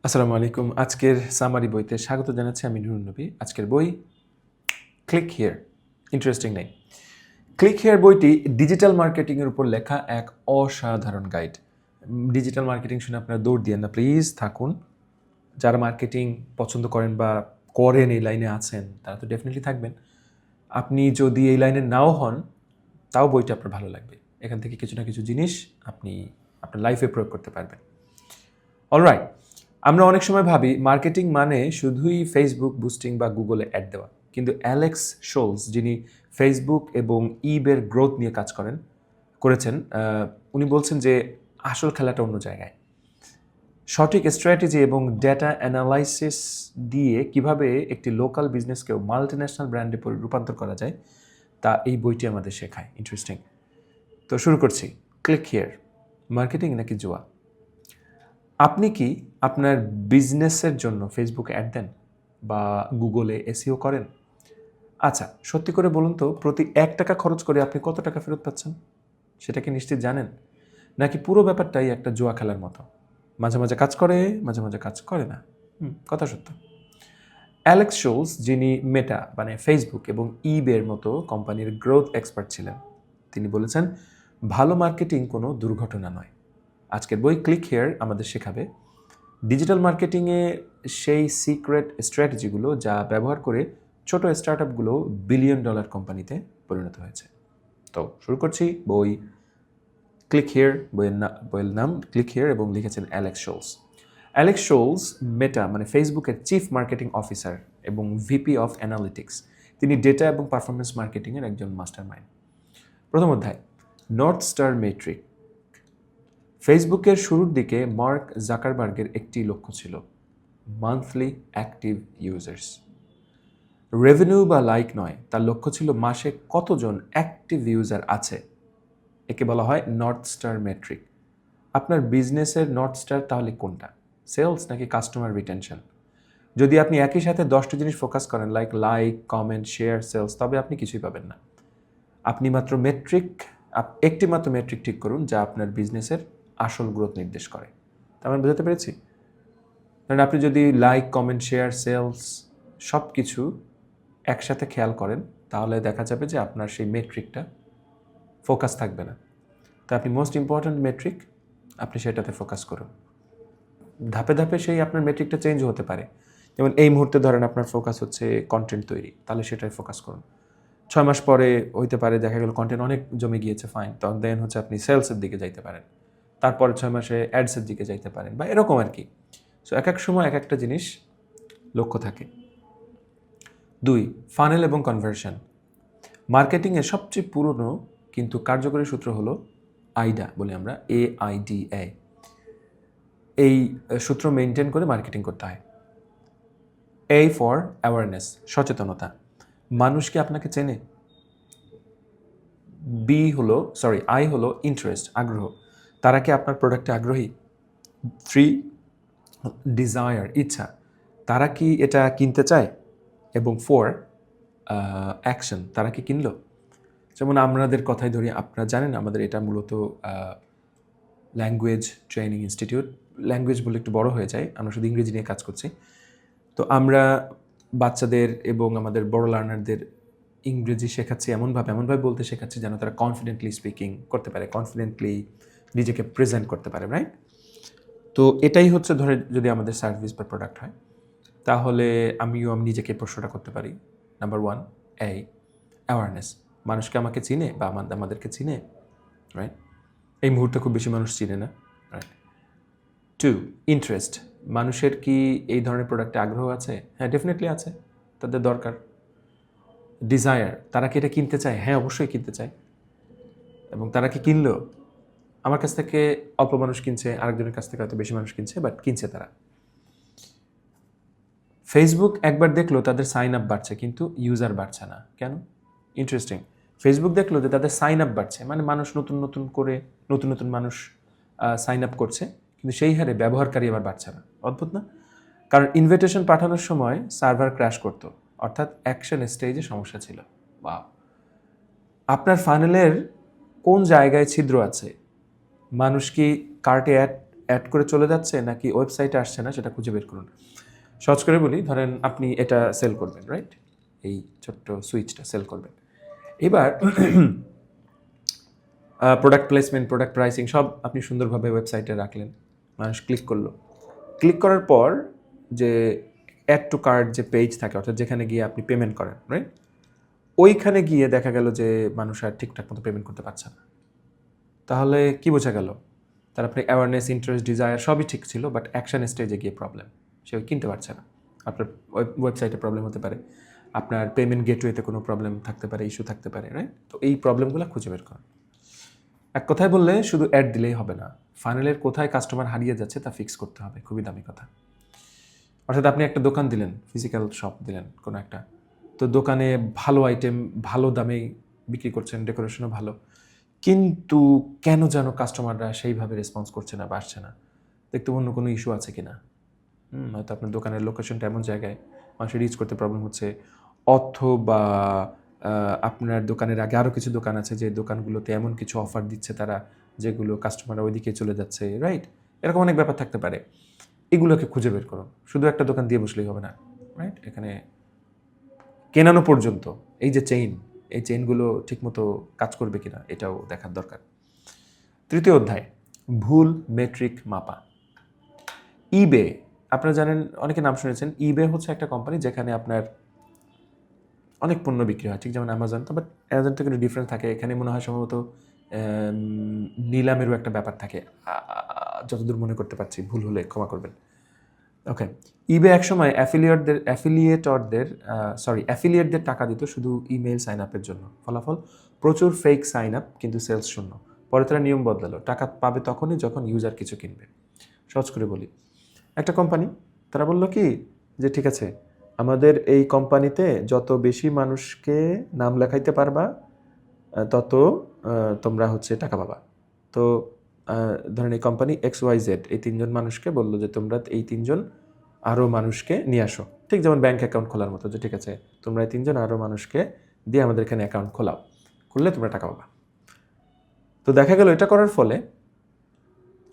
আসসালামু আলাইকুম। আজকের সামারি বইতে স্বাগত জানাচ্ছি আমি নুরুন নবী। আজকের বই ক্লিক হিয়ার। ইন্টারেস্টিং নেই। ক্লিক হিয়ার বইটি ডিজিটাল মার্কেটিংয়ের উপর লেখা এক অসাধারণ গাইড। ডিজিটাল মার্কেটিং শুনে আপনারা দৌড় দিয়েন না, প্লিজ থাকুন। যারা মার্কেটিং পছন্দ করেন বা করেন, এই লাইনে আছেন, তারা তো ডেফিনেটলি থাকবেন। আপনি যদি এই লাইনে নাও হন, তাও বইটা আপনার ভালো লাগবে। এখান থেকে কিছু না কিছু জিনিস আপনি আপনার লাইফে প্রয়োগ করতে পারবেন। অলরাইট, আমরা অনেক সময় ভাবি মার্কেটিং মানে শুধুই ফেসবুক বুস্টিং বা গুগলে অ্যাড দেওয়া, কিন্তু অ্যালেক্স শোলস, যিনি ফেসবুক এবং ইবের গ্রোথ নিয়ে কাজ করেছেন, উনি বলছেন যে আসল খেলাটা অন্য জায়গায়। সঠিক স্ট্র্যাটেজি এবং ডেটা অ্যানালাইসিস দিয়ে কিভাবে একটি লোকাল বিজনেসকেও মাল্টিন্যাশনাল ব্র্যান্ডে রূপান্তর করা যায়, তা এই বইটি আমাদের শেখায়। ইন্টারেস্টিং। তো শুরু করছি। ক্লিক হিয়ার, মার্কেটিং নাকি জুয়া? আপনি কি আপনার বিজনেসের জন্য ফেসবুকে অ্যাড দেন বা গুগলে এসইও করেন? আচ্ছা, সত্যি করে বলুন তো, প্রতি ৳১ খরচ করে আপনি কত টাকা ফেরত পাচ্ছেন? সেটা কি নিশ্চিত জানেন? নাকি পুরো ব্যাপারটাই একটা জুয়া খেলার মতো? মাঝে, মাঝে কাজ করে, মাঝে, মাঝে কাজ করে না। কথা সত্য। অ্যালেক্স শোলস, যিনি মেটা মানে ফেসবুক এবং ইবের মতো কোম্পানির গ্রোথ এক্সপার্ট ছিলেন, তিনি বলেছেন, ভালো মার্কেটিং কোনো দুর্ঘটনা নয়। আজকের বই ক্লিক হিয়ার আমাদের শেখাবে ডিজিটাল মার্কেটিংয়ে সেই সিক্রেট স্ট্র্যাটেজিগুলো যা ব্যবহার করে ছোট স্টার্টআপগুলো বিলিয়ন ডলার কোম্পানিতে পরিণত হয়েছে। তো শুরু করছি বই ক্লিক হিয়ার। বইয়ের নাম ক্লিক হিয়ার এবং লিখেছেন অ্যালেক্স শোলস। অ্যালেক্স শোলস মেটা মানে ফেসবুকের চিফ মার্কেটিং অফিসার এবং ভিপি অফ অ্যানালিটিক্স। তিনি ডেটা এবং পারফরমেন্স মার্কেটিংয়ের একজন মাস্টার মাইন্ড। প্রথম অধ্যায়, নর্থ স্টার মেট্রিক। ফেসবুকের শুরুর দিকে মার্ক জাকারবার্গের একটি লক্ষ্য ছিল, মান্থলি অ্যাক্টিভ ইউজার্স। রেভিনিউ বা লাইক নয়, তার লক্ষ্য ছিল মাসে কতজন অ্যাক্টিভ ইউজার আছে। একে বলা হয় নর্থ স্টার মেট্রিক। আপনার বিজনেসের নর্থ স্টার তাহলে কোনটা? সেলস নাকি কাস্টমার রিটেনশন? যদি আপনি একই সাথে 10টি জিনিস ফোকাস করেন, লাইক, কমেন্ট, শেয়ার, সেলস, তবে আপনি কিছুই পাবেন না। আপনি একটি মাত্র মেট্রিক ঠিক করুন যা আপনার বিজনেসের আসল গ্রোথ নির্দেশ করে। তার মানে বোঝাতে পেরেছি? কারণ আপনি যদি লাইক, কমেন্ট, শেয়ার, সেলস সব কিছু একসাথে খেয়াল করেন, তাহলে দেখা যাবে যে আপনার সেই মেট্রিকটা ফোকাস থাকবে না। তো আপনি মোস্ট ইম্পর্ট্যান্ট মেট্রিক, আপনি সেটাতে ফোকাস করুন। ধাপে ধাপে সেই আপনার মেট্রিকটা চেঞ্জ হতে পারে। যেমন এই মুহূর্তে ধরেন আপনার ফোকাস হচ্ছে কন্টেন্ট তৈরি, তাহলে সেটাই ফোকাস করুন। 6 মাস পরে হইতে পারে দেখা গেল কন্টেন্ট অনেক জমে গিয়েছে, ফাইন, তখন দেন হচ্ছে আপনি সেলসের দিকে যাইতে পারেন। তারপরে 6 মাসে অ্যাডসের দিকে যাইতে পারেন বা এরকম আর কি। সো এক এক সময় এক একটা জিনিস লক্ষ্য থাকে। 2, ফানেল এবং কনভার্সন। মার্কেটিংয়ের সবচেয়ে পুরনো কিন্তু কার্যকরী সূত্র হলো আইডা বলি আমরা, AIDA। এই সূত্র মেনটেন করে মার্কেটিং করতে হয়। A ফর অ্যাওয়ারনেস, সচেতনতা। মানুষ কি আপনাকে চেনে? I হলো ইন্টারেস্ট, আগ্রহ। তারা কি আপনার প্রোডাক্টে আগ্রহী? 3, ডিজায়ার, ইচ্ছা। তারা কি এটা কিনতে চায়? এবং 4, অ্যাকশন, তারা কি কিনলো? যেমন আমাদের কথাই ধরি, আপনারা জানেন আমাদের এটা মূলত ল্যাঙ্গুয়েজ ট্রেনিং ইনস্টিটিউট। ল্যাঙ্গুয়েজ বলে একটু বড় হয়ে যায়, আমরা শুধু ইংরেজি নিয়ে কাজ করছি। তো আমরা বাচ্চাদের এবং আমাদের বড় লার্নারদের ইংরেজি শেখাচ্ছি এমনভাবে বলতে শেখাচ্ছি যেন তারা কনফিডেন্টলি স্পিকিং করতে পারে, কনফিডেন্টলি নিজেকে প্রেজেন্ট করতে পারে, রাইট? তো এটাই হচ্ছে ধরে যদি আমাদের সার্ভিস বা প্রোডাক্ট হয়, তাহলে আমি নিজেকে প্রশ্নটা করতে পারি। Number 1, awareness. মানুষকে আমাকে চিনে বা আমাদেরকে চিনে, রাইট? এই মুহূর্তে খুব বেশি মানুষ চিনে না, রাইট? 2, ইন্টারেস্ট। মানুষের কি এই ধরনের প্রোডাক্টে আগ্রহ আছে? হ্যাঁ, ডেফিনেটলি আছে, তাদের দরকার। ডিজায়ার, তারা কি এটা কিনতে চায়? হ্যাঁ, অবশ্যই কিনতে চায়। এবং তারা কি কিনলো? আমার কাছ থেকে অল্প মানুষ কিনছে, আরেকজনের কাছ থেকে হয়তো বেশি মানুষ কিনছে, বাট কিনছে তারা। ফেসবুক একবার দেখলো তাদের সাইন আপ বাড়ছে কিন্তু ইউজার বাড়ছে না, কেন? ইন্টারেস্টিং। ফেসবুক দেখলো যে তাদের সাইন আপ বাড়ছে, মানে মানুষ নতুন মানুষ সাইন আপ করছে, কিন্তু সেই হারে ব্যবহারকারী আবার বাড়ছে না। অদ্ভুত না? কারণ ইনভিটেশন পাঠানোর সময় সার্ভার ক্র্যাশ করতো, অর্থাৎ অ্যাকশন স্টেজে সমস্যা ছিল। বা আপনার ফানেলের কোন জায়গায় ছিদ্র আছে? মানুষ কি কার্টে অ্যাড করে চলে যাচ্ছে নাকি ওয়েবসাইটে আসছে না সেটা খুঁজে বের করুন। সহজ করে বলি, ধরেন আপনি এটা সেল করবেন, রাইট? এই ছোট্ট সুইচটা সেল করবেন। এবার প্রোডাক্ট প্লেসমেন্ট, প্রোডাক্ট প্রাইসিং সব আপনি সুন্দরভাবে ওয়েবসাইটে রাখলেন। মানুষ ক্লিক করলো। ক্লিক করার পর যে অ্যাড টু কার্ট যে পেজ থাকে, অর্থাৎ যেখানে গিয়ে আপনি পেমেন্ট করেন, রাইট? ওইখানে গিয়ে দেখা গেল যে মানুষ আর ঠিকঠাক মতো পেমেন্ট করতে পারছে না। তাহলে কি বোঝা গেল? তার আপনি অ্যাওয়ারনেস, ইন্টারেস্ট, ডিজায়ার সবই ঠিক ছিল, বাট অ্যাকশন স্টেজে গিয়ে প্রবলেম। সে কিনতে পারছে না। আপনার ওয়েবসাইটে প্রবলেম হতে পারে, আপনার পেমেন্ট গেটওয়েতে কোনো প্রবলেম থাকতে পারে, ইস্যু থাকতে পারে, রাইট? তো এই প্রবলেমগুলো খুঁজে বের করুন। এক কথায় বললে শুধু অ্যাড দিলেই হবে না, ফানেলের কোথায় কাস্টমার হারিয়ে যাচ্ছে তা ফিক্স করতে হবে। খুবই দামি কথা। অর্থাৎ আপনি একটা দোকান দিলেন, ফিজিক্যাল শপ দিলেন কোনো একটা, তো দোকানে ভালো আইটেম ভালো দামে বিক্রি করছেন, ডেকোরেশনও ভালো, কিন্তু কেন যেন কাস্টমাররা সেইভাবে রেসপন্স করছে না বা আসছে না। দেখতে অন্য কোনো ইস্যু আছে কি না। হয়তো আপনার দোকানের লোকেশনটা এমন জায়গায় মানুষের রিচ করতে প্রবলেম হচ্ছে, অথবা আপনার দোকানের আগে আরও কিছু দোকান আছে যে দোকানগুলোতে এমন কিছু অফার দিচ্ছে তারা, যেগুলো কাস্টমাররা ওইদিকে চলে যাচ্ছে, রাইট? এরকম অনেক ব্যাপার থাকতে পারে। এগুলোকে খুঁজে বের করুন। শুধু একটা দোকান দিয়ে বসলেই হবে না, রাইট? এখানে কেনানো পর্যন্ত এই যে চেইন, এই চেইনগুলো ঠিকমতো কাজ করবে কিনা এটাও দেখার দরকার। তৃতীয় অধ্যায়, ভুল মেট্রিক মাপা। ইবে, আপনারা জানেন, অনেকে নাম শুনেছেন। ইবে হচ্ছে একটা কোম্পানি যেখানে আপনার অনেক পণ্য বিক্রি হয়, ঠিক যেমন অ্যামাজন। তো বাট অ্যামাজন থেকে একটু ডিফারেন্ট থাকে। এখানে মনে হয় সম্ভবত নিলামেরও একটা ব্যাপার থাকে, যতদূর মনে করতে পারছি। ভুল হলে ক্ষমা করবেন। ওকে, ইবে একসময় অ্যাফিলিয়েটদের টাকা দিত শুধু ইমেল সাইন আপের জন্য। ফলাফল প্রচুর ফেক সাইন আপ, কিন্তু সেলস শূন্য। পরে তারা নিয়ম বদলালো, টাকা পাবে তখনই যখন ইউজার কিছু কিনবে। সহজ করে বলি, একটা কোম্পানি তারা বললো কি যে ঠিক আছে, আমাদের এই কোম্পানিতে যত বেশি মানুষকে নাম লেখাইতে পারবা তত তোমরা হচ্ছে টাকা পাবা। তো ধরেন এই কোম্পানি XYZ এই তিনজন মানুষকে বললো যে তোমরা এই তিনজন আরও মানুষকে নিয়ে আসো, ঠিক যেমন ব্যাঙ্ক অ্যাকাউন্ট খোলার মতো, যে ঠিক আছে তোমরা এই তিনজন আরও মানুষকে দিয়ে আমাদের এখানে অ্যাকাউন্ট খোলাও, খুললে তোমরা টাকা পাবা। তো দেখা গেল এটা করার ফলে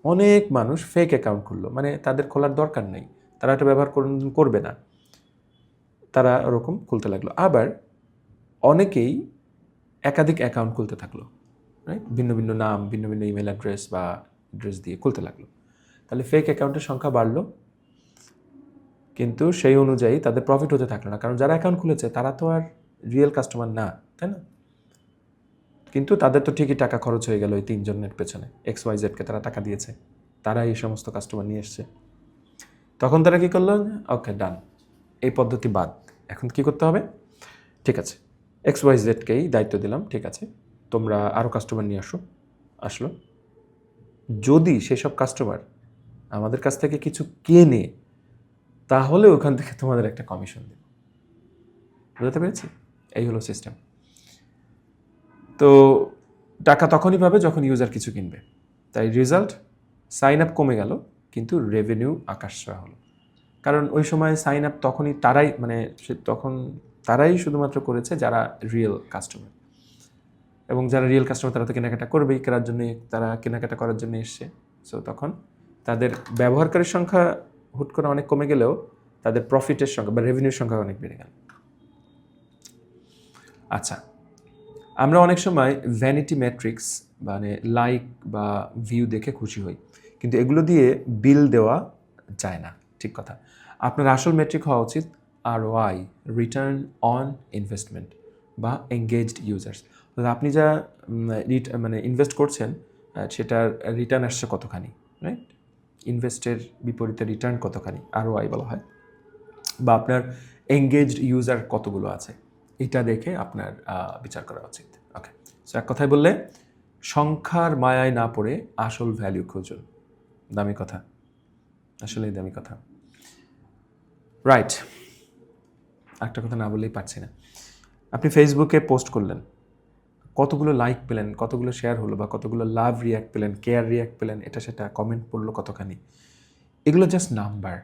অনেক মানুষ ফেক অ্যাকাউন্ট খুললো, মানে তাদের খোলার দরকার নেই, তারা এটা ব্যবহার করবে না, তারা ওরকম খুলতে লাগলো। আবার অনেকেই একাধিক অ্যাকাউন্ট খুলতে থাকলো, রাইট? ভিন্ন ভিন্ন নাম, ভিন্ন ভিন্ন ইমেল অ্যাড্রেস বা অ্যাড্রেস দিয়ে খুলতে লাগলো। তাহলে ফেক অ্যাকাউন্টের সংখ্যা বাড়লো, কিন্তু সেই অনুযায়ী তাদের প্রফিট হতে থাকলো না, কারণ যারা অ্যাকাউন্ট খুলেছে তারা তো আর রিয়েল কাস্টমার না, তাই না? কিন্তু তাদের তো ঠিকই টাকা খরচ হয়ে গেল এই তিনজনের পেছনে। XYZকে তারা টাকা দিয়েছে, তারা এই সমস্ত কাস্টমার নিয়ে এসছে। তখন তারা কী করলো? ওকে, ডান, এই পদ্ধতি বাদ। এখন কি করতে হবে? ঠিক আছে, XYZকেই দায়িত্ব দিলাম, ঠিক আছে তোমরা আরও কাস্টমার নিয়ে আসলো। যদি সেসব কাস্টমার আমাদের কাছ থেকে কিছু কেনে, তাহলে ওখান থেকে তোমাদের একটা কমিশন দেব। বুঝতে পেরেছি? এই হলো সিস্টেম। তো টাকা তখনই পাবে যখন ইউজার কিছু কিনবে। তাই রেজাল্ট, সাইন আপ কমে গেল, কিন্তু রেভিনিউ আকাশ ছোঁয়া হলো। কারণ ওই সময় সাইন আপ তখনই তারাই শুধুমাত্র করেছে যারা রিয়েল কাস্টমার, এবং যারা রিয়েল কাস্টমার তারা তো কেনাকাটা করবেই, তারা কেনাকাটা করার জন্য এসছে। সো তখন তাদের ব্যবহারকারীর সংখ্যা হুট করে অনেক কমে গেলেও তাদের প্রফিটের সংখ্যা বা রেভিনিউর সংখ্যা অনেক বেড়ে গেল। আচ্ছা, আমরা অনেক সময় ভ্যানিটি ম্যাট্রিক্স মানে লাইক বা ভিউ দেখে খুশি হই, কিন্তু এগুলো দিয়ে বিল দেওয়া যায় না। ঠিক কথা। আপনার আসল মেট্রিক হওয়া উচিত ROI, রিটার্ন অন ইনভেস্টমেন্ট, বা এঙ্গেজড ইউজার্স। আপনি যা ইনভেস্ট করছেন সেটার রিটার্ন আসছে কতখানি, রাইট? ইনভেস্টের বিপরীতে রিটার্ন কতখানি, ROI বলা হয়। বা আপনার এঙ্গেজড ইউজার কতগুলো আছে, এটা দেখে আপনার বিচার করা উচিত। ওকে, সো এক কথায় বললে, সংখ্যার মায়ায় না পড়ে আসল ভ্যালু খুঁজুন। দামি কথা, আসলেই দামি কথা, রাইট? একটা কথা না বললেই পারছি না। আপনি ফেসবুকে পোস্ট করলেন, কতগুলো লাইক পেলেন, কতগুলো শেয়ার হলো, বা কতগুলো লাভ রিয়াক্ট পেলেন, কেয়ার রিয়াক্ট পেলেন, এটা সেটা কমেন্ট পড়লো কতখানি, এগুলো জাস্ট নাম্বার।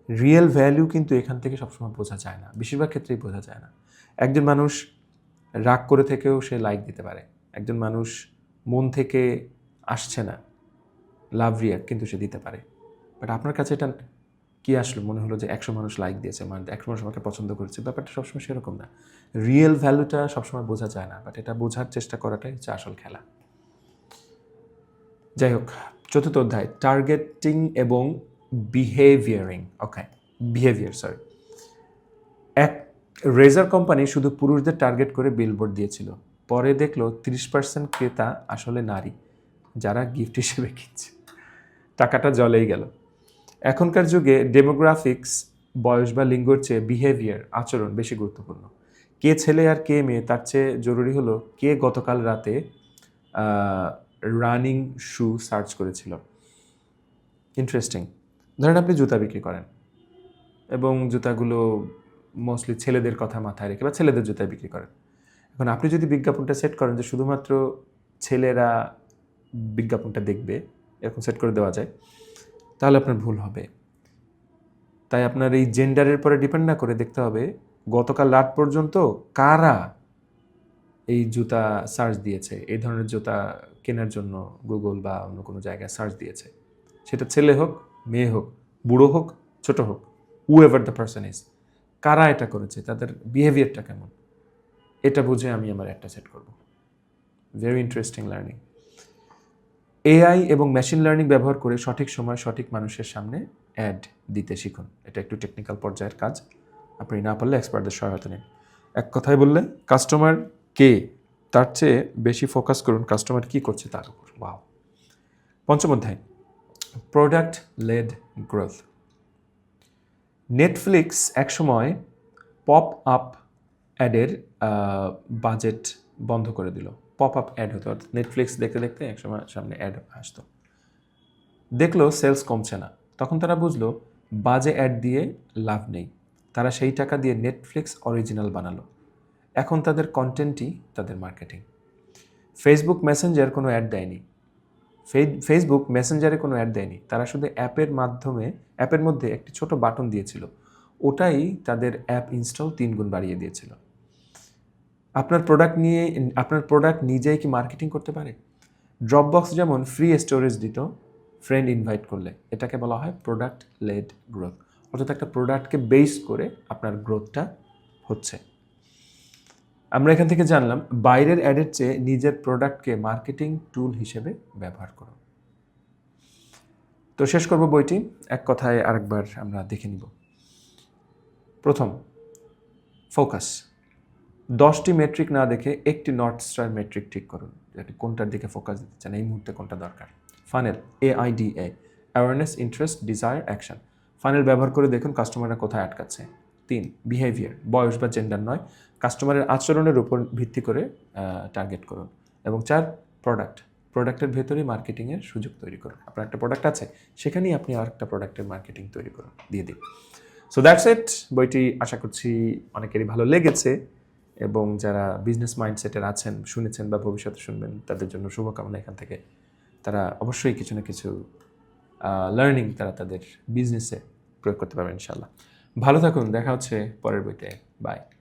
রিয়েল ভ্যালু কিন্তু এখান থেকে সবসময় বোঝা যায় না, বেশিরভাগ ক্ষেত্রেই বোঝা যায় না। একজন মানুষ রাগ করে থেকেও সে লাইক দিতে পারে, একজন মানুষ মন থেকে আসছে না, লাভ রিয়াক্ট কিন্তু সে দিতে পারে, বাট আপনার কাছে এটা কি আসলো, মনে হলো যে 100 মানুষ লাইক দিয়েছে, মানে 100 মানুষ আমাকে পছন্দ করেছে, ব্যাপারটা সবসময় সেরকম না। রিয়েল ভ্যালুটা সবসময় বোঝা যায় না, বাট এটা বোঝার চেষ্টা করাটাই হচ্ছে আসল খেলা। যাই হোক, চতুর্থ অধ্যায়, টার্গেটিং এবং বিহেভিয়ারিং। ওকে, বিহেভিয়ার, সরি। এক রেজার কোম্পানি শুধু পুরুষদের টার্গেট করে বিলবোর্ড দিয়েছিল, পরে দেখলো 30% ক্রেতা আসলে নারী, যারা গিফট হিসেবে কিনছে। টাকাটা জলেই গেল। এখনকার যুগে ডেমোগ্রাফিক্স, বয়স বা লিঙ্গর চেয়ে বিহেভিয়ার, আচরণ বেশি গুরুত্বপূর্ণ। কে ছেলে আর কে মেয়ে তার চেয়ে জরুরি হলো কে গতকাল রাতে রানিং শু সার্চ করেছিল। ইন্টারেস্টিং। ধরেন আপনি জুতা বিক্রি করেন এবং জুতাগুলো মোস্টলি ছেলেদের কথা মাথায় রেখে বা ছেলেদের জুতা বিক্রি করেন। এখন আপনি যদি বিজ্ঞাপনটা সেট করেন যে শুধুমাত্র ছেলেরা বিজ্ঞাপনটা দেখবে, এরকম সেট করে দেওয়া যায়, তাহলে আপনার ভুল হবে। তাই আপনার এই জেন্ডারের পরে ডিপেন্ড না করে দেখতে হবে গতকাল রাত পর্যন্ত কারা এই জুতা সার্চ দিয়েছে, এই ধরনের জুতা কেনার জন্য গুগল বা অন্য কোনো জায়গায় সার্চ দিয়েছে। সেটা ছেলে হোক, মেয়ে হোক, বুড়ো হোক, ছোট হোক, হু এভার দ্য পারসন ইজ, কারা এটা করেছে, তাদের বিহেভিয়ারটা কেমন, এটা বুঝে আমি আমার একটা সেট করব। Very interesting learning. এআই এবং মেশিন লার্নিং ব্যবহার করে সঠিক সময় সঠিক মানুষের সামনে অ্যাড দিতে শিখুন। এটা একটু টেকনিক্যাল পর্যায়ের কাজ, আপনি না পারলে এক্সপার্টদের সহায়তা নিন। এক কথায় বললে কাস্টমার কে তার চেয়ে বেশি ফোকাস করুন কাস্টমার কি করছে তার উপর। ওয়াও। পঞ্চম অধ্যায়, প্রোডাক্ট লেড গ্রোথ। নেটফ্লিক্স একসময় পপ আপ অ্যাডের বাজেট বন্ধ করে দিল। পপ আপ অ্যাড হতো, অর্থাৎ নেটফ্লিক্স দেখতে দেখতে একসময় সামনে অ্যাড আসতো, দেখলো সেলস কমছে না, তখন তারা বুঝলো বাজে অ্যাড দিয়ে লাভ নেই। তারা সেই টাকা দিয়ে নেটফ্লিক্স অরিজিনাল বানালো। এখন তাদের কন্টেন্টই তাদের মার্কেটিং। ফেসবুক মেসেঞ্জার কোনো অ্যাড দেয়নি, ফেসবুক মেসেঞ্জারে কোনো অ্যাড দেয়নি, তারা শুধু অ্যাপের মধ্যে একটি ছোট বাটন দিয়েছিল, ওটাই তাদের অ্যাপ ইনস্টল 3 গুণ বাড়িয়ে দিয়েছিল। আপনার প্রোডাক্ট নিজেই কি মার্কেটিং করতে পারে? ড্রপবক্স যেমন ফ্রি স্টোরেজ দিত ফ্রেন্ড ইনভাইট করলে, এটাকে বলা হয় প্রোডাক্ট লেড গ্রোথ। অর্থাৎ একটা প্রোডাক্টকে বেস করে আপনার গ্রোথটা হচ্ছে। আমরা এখান থেকে জানলাম বাইরের অ্যাডের চেয়ে নিজের প্রোডাক্টকে মার্কেটিং টুল হিসেবে ব্যবহার করো। তো শেষ করব বইটি, এক কথায় আরেকবার আমরা দেখে নিব। প্রথম, ফোকাস। 10টি মেট্রিক না দেখে একটি নর্থ স্টার মেট্রিক ঠিক করুন, যে কোনটার দিকে ফোকাস দিতে চান, এই মুহূর্তে কোনটা দরকার। Funnel, AIDA, awareness, interest, desire, action. Funnel ব্যবহার করে দেখুন কাস্টমাররা কোথায় আটকাচ্ছে। 3, বিহেভিয়ার, বয়স বা জেন্ডার নয়, কাস্টমারের আচরণের উপর ভিত্তি করে টার্গেট করুন। এবং 4, প্রোডাক্টের ভেতরেই মার্কেটিংয়ের সুযোগ তৈরি করুন। আপনার একটা প্রোডাক্ট আছে, সেখানেই আপনি আরেকটা প্রোডাক্টের মার্কেটিং তৈরি করুন, দিয়ে দিন। So that's it. বইটি আশা করছি অনেকেরই ভালো লেগেছে, এবং যারা বিজনেস মাইন্ডসেটের আছেন, শুনেছেন বা ভবিষ্যতে শুনবেন, তাদের জন্য শুভকামনা এখান থেকে। তারা অবশ্যই কিছু না কিছু লার্নিং তারা তাদের বিজনেসে প্রয়োগ করতে পারবেন ইনশাল্লাহ। ভালো থাকুন, দেখা হচ্ছে পরের বইতে। বাই।